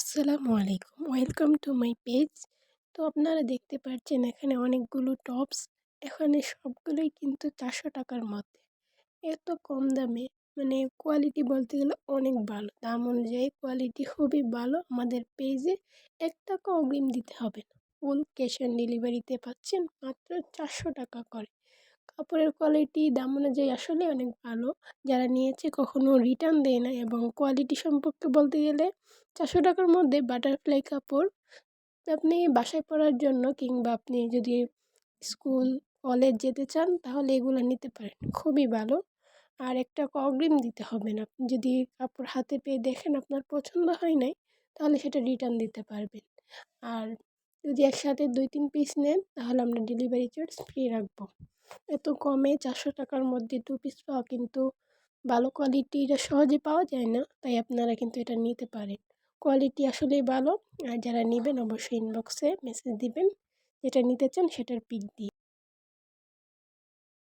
আসসালামু আলাইকুম। Welcome to my page. তো আপনারা দেখতে পাচ্ছেন এখানে অনেকগুলো টপস। এখানে সবগুলোই কিন্তু ৳৪০০ মধ্যে। এত কম দামে মানে কোয়ালিটি বলতে গেলে অনেক ভালো। দাম অনুযায়ী কোয়ালিটি খুবই ভালো। আমাদের পেজে ৳১ অগ্রিম দিতে হবে না। ফুল ক্যাশ অন ডেলিভারিতে পাচ্ছেন মাত্র ৳৪০০ করে। কাপড়ের কোয়ালিটি দাম অনুযায়ী আসলে অনেক ভালো। যারা নিয়েছে কখনো রিটার্ন দেয় না এবং কোয়ালিটি সম্পর্কে বলতে গেলে ৳৪০০ মধ্যে বাটারফ্লাই কাপড় আপনি বাসায় পরার জন্য কিংবা আপনি যদি স্কুল, কলেজ যেতে চান তাহলে এগুলো নিতে পারেন। খুবই ভালো। আর ৳১ অগ্রিম দিতে হবে না। আপনি যদি কাপড় হাতে পেয়ে দেখেন আপনার পছন্দ হয় নাই, তাহলে সেটা রিটার্ন দিতে পারবেন। আর যদি একসাথে ২-৩ পিস নেন তাহলে আমরা ডেলিভারি চার্জ ফ্রি রাখবো। এত কমে ৳৪০০ মধ্যে ২ পিস পাওয়া কিন্তু ভালো কোয়ালিটির সহজে পাওয়া যায় না। তাই আপনারা কিন্তু এটা নিতে পারেন। কোয়ালিটি আসলেই ভালো। আর যারা নিবেন অবশ্যই ইনবক্সে মেসেজ দিবেন। যেটা নিতে চান সেটার পিক দিয়ে।